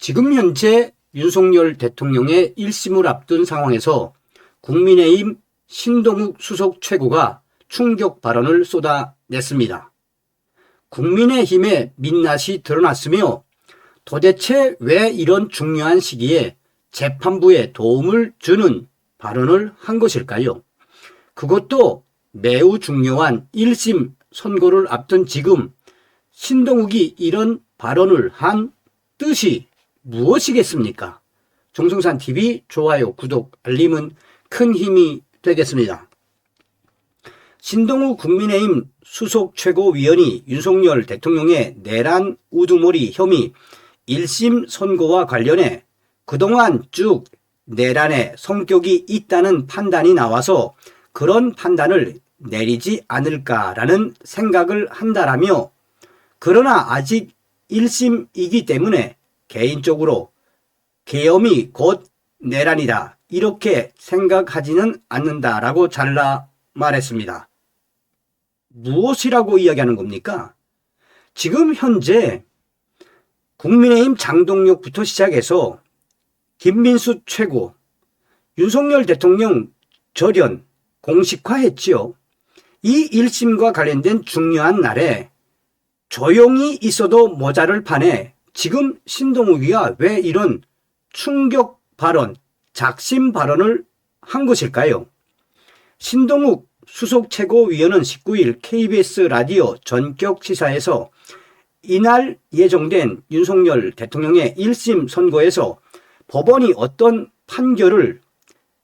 지금 현재 윤석열 대통령의 1심을 앞둔 상황에서 국민의힘 신동욱 수석 최고가 충격 발언을 쏟아냈습니다. 국민의힘의 민낯이 드러났으며 도대체 왜 이런 중요한 시기에 재판부에 도움을 주는 발언을 한 것일까요? 그것도 매우 중요한 1심 선고를 앞둔 지금 신동욱이 이런 발언을 한 뜻이 무엇이겠습니까? 정성산TV 좋아요, 구독, 알림은 큰 힘이 되겠습니다. 신동욱 국민의힘 수석 최고위원이 윤석열 대통령의 내란 우두머리 혐의 1심 선고와 관련해 그동안 쭉 내란의 성격이 있다는 판단이 나와서 그런 판단을 내리지 않을까라는 생각을 한다라며, 그러나 아직 1심이기 때문에 개인적으로 계엄이 곧 내란이다 이렇게 생각하지는 않는다라고 잘라 말했습니다. 무엇이라고 이야기하는 겁니까? 지금 현재 국민의힘 장동혁부터 시작해서 김민수 최고, 윤석열 대통령 절연 공식화했지요. 이 1심과 관련된 중요한 날에 조용히 있어도 모자를 판에 지금 신동욱이가 왜 이런 충격 발언, 작심 발언을 한 것일까요? 신동욱 수석 최고위원은 19일 KBS 라디오 전격 시사에서 이날 예정된 윤석열 대통령의 1심 선고에서 법원이 어떤 판결을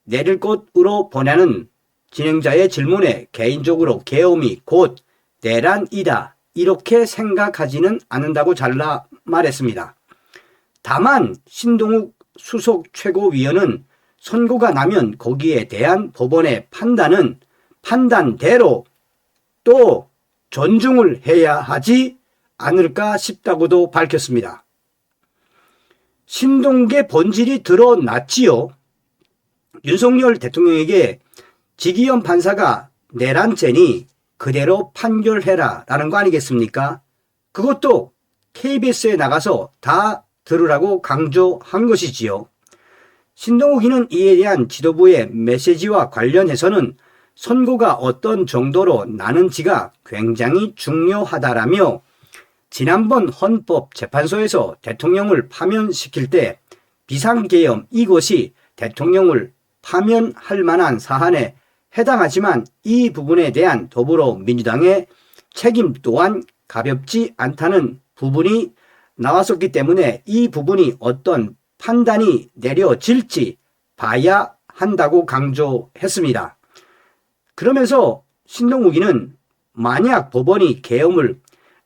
내릴 것으로 보냐는 진행자의 질문에 개인적으로 계엄이 곧 내란이다 이렇게 생각하지는 않는다고 잘라 말했습니다. 다만 신동욱 수석 최고위원은 선고가 나면 거기에 대한 법원의 판단은 판단대로 또 존중을 해야 하지 않을까 싶다고도 밝혔습니다. 신동욱의 본질이 드러났지요. 윤석열 대통령에게 지기현 판사가 내란죄니 그대로 판결해라 라는 거 아니겠습니까? 그것도 KBS에 나가서 다 들으라고 강조한 것이지요. 신동욱이는 이에 대한 지도부의 메시지와 관련해서는 선고가 어떤 정도로 나는지가 굉장히 중요하다라며, 지난번 헌법재판소에서 대통령을 파면시킬 때 비상계엄 이것이 대통령을 파면할 만한 사안에 해당하지만 이 부분에 대한 더불어민주당의 책임 또한 가볍지 않다는 부분이 나왔었기 때문에 이 부분이 어떤 판단이 내려질지 봐야 한다고 강조했습니다. 그러면서 신동욱이는 만약 법원이 계엄을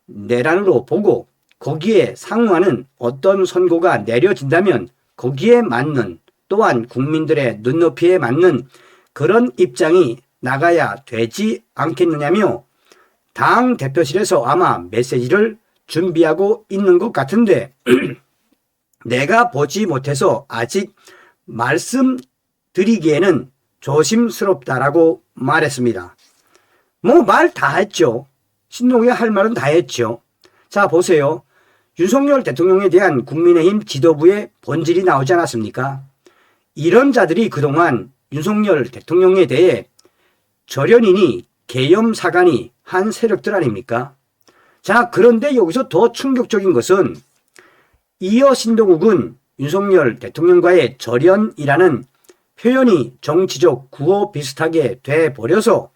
내란으로 보고 거기에 상응하는 어떤 선고가 내려진다면 거기에 맞는, 또한 국민들의 눈높이에 맞는 그런 입장이 나가야 되지 않겠느냐며 당 대표실에서 아마 메시지를 준비하고 있는 것 같은데 내가 보지 못해서 아직 말씀드리기에는 조심스럽다라고 말했습니다. 뭐 말 다 했죠. 신동욱이 할 말은 다 했죠. 자, 보세요. 윤석열 대통령에 대한 국민의힘 지도부의 본질이 나오지 않았습니까? 이런 자들이 그동안 윤석열 대통령에 대해 절연이니 계엄사관이 한 세력들 아닙니까? 자, 그런데 여기서 더 충격적인 것은 이어 신동욱은 윤석열 대통령과의 절연이라는 표현이 정치적 구호 비슷하게 돼버려서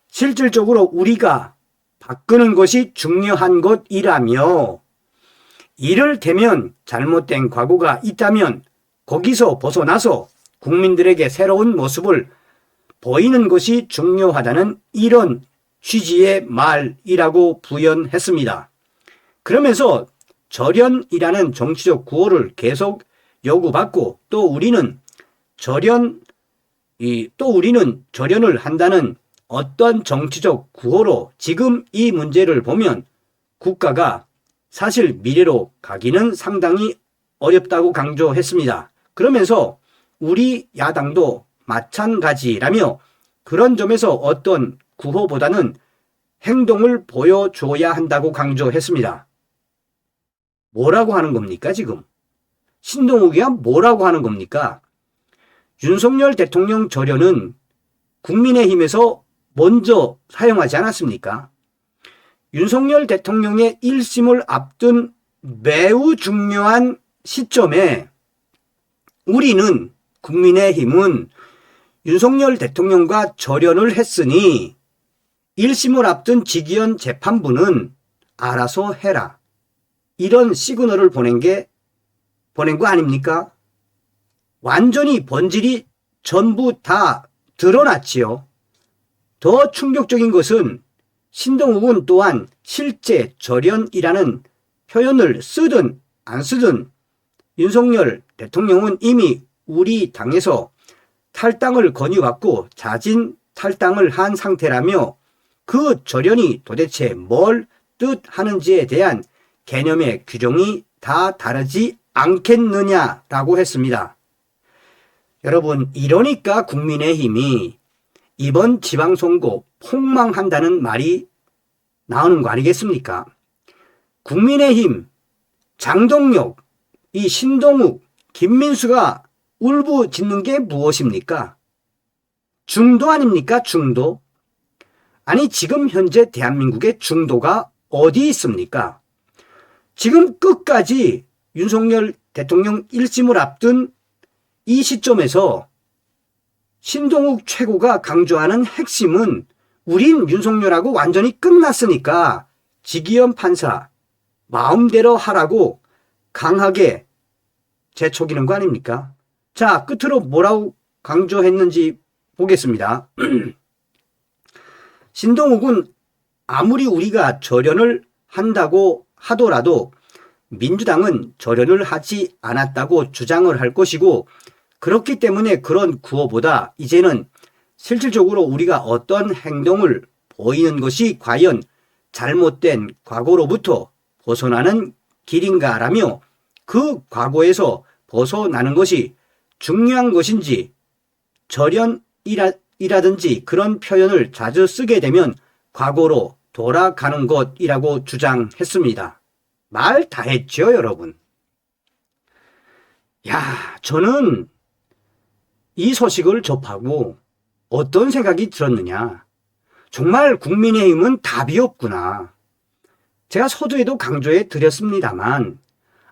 실질적으로 우리가 바꾸는 것이 중요한 것이라며, 이를테면 잘못된 과거가 있다면 거기서 벗어나서 국민들에게 새로운 모습을 보이는 것이 중요하다는 이런 취지의 말이라고 부연했습니다. 그러면서 절연이라는 정치적 구호를 계속 요구받고 또 우리는 절연을 한다는 어떤 정치적 구호로 지금 이 문제를 보면 국가가 사실 미래로 가기는 상당히 어렵다고 강조했습니다. 그러면서 우리 야당도 마찬가지라며 그런 점에서 어떤 구호보다는 행동을 보여줘야 한다고 강조했습니다. 뭐라고 하는 겁니까 지금? 신동욱이야 뭐라고 하는 겁니까? 윤석열 대통령 절연은 국민의힘에서 먼저 사용하지 않았습니까? 윤석열 대통령의 1심을 앞둔 매우 중요한 시점에 우리는 국민의힘은 윤석열 대통령과 절연을 했으니 1심을 앞둔 직위원 재판부는 알아서 해라. 이런 시그널을 보낸 거 아닙니까? 완전히 본질이 전부 다 드러났지요. 더 충격적인 것은 신동욱은 또한 실제 절연이라는 표현을 쓰든 안 쓰든 윤석열 대통령은 이미 우리 당에서 탈당을 권유받고 자진 탈당을 한 상태라며 그 절연이 도대체 뭘 뜻하는지에 대한 개념의 규정이 다 다르지 않겠느냐라고 했습니다. 여러분, 이러니까 국민의힘이 이번 지방선거 폭망한다는 말이 나오는 거 아니겠습니까? 국민의힘, 장동혁, 이 신동욱, 김민수가 울부짖는 게 무엇입니까? 중도 아닙니까? 중도. 아니, 지금 현재 대한민국의 중도가 어디 있습니까? 지금 끝까지 윤석열 대통령 1심을 앞둔 이 시점에서 신동욱 최고가 강조하는 핵심은 우린 윤석열하고 완전히 끝났으니까 직위원 판사 마음대로 하라고 강하게 재촉이는 거 아닙니까? 자, 끝으로 뭐라고 강조했는지 보겠습니다. 신동욱은 아무리 우리가 절연을 한다고 하더라도 민주당은 절연을 하지 않았다고 주장을 할 것이고, 그렇기 때문에 그런 구호보다 이제는 실질적으로 우리가 어떤 행동을 보이는 것이 과연 잘못된 과거로부터 벗어나는 길인가라며 그 과거에서 벗어나는 것이 중요한 것인지, 절연이라든지 그런 표현을 자주 쓰게 되면 과거로 돌아가는 것이라고 주장했습니다. 말 다 했죠, 여러분. 야, 저는 이 소식을 접하고 어떤 생각이 들었느냐. 정말 국민의힘은 답이 없구나. 제가 서두에도 강조해 드렸습니다만,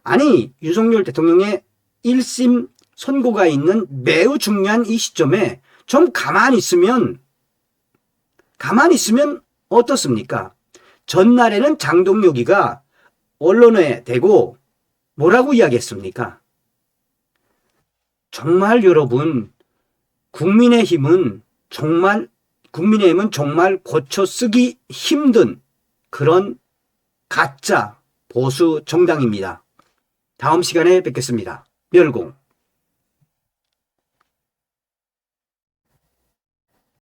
아니, 윤석열 대통령의 1심 선고가 있는 매우 중요한 이 시점에 좀 가만히 있으면 어떻습니까? 전날에는 장동혁이가 언론에 대고 뭐라고 이야기했습니까? 정말 여러분, 국민의힘은 정말 고쳐 쓰기 힘든 그런 가짜 보수 정당입니다. 다음 시간에 뵙겠습니다. 멸공.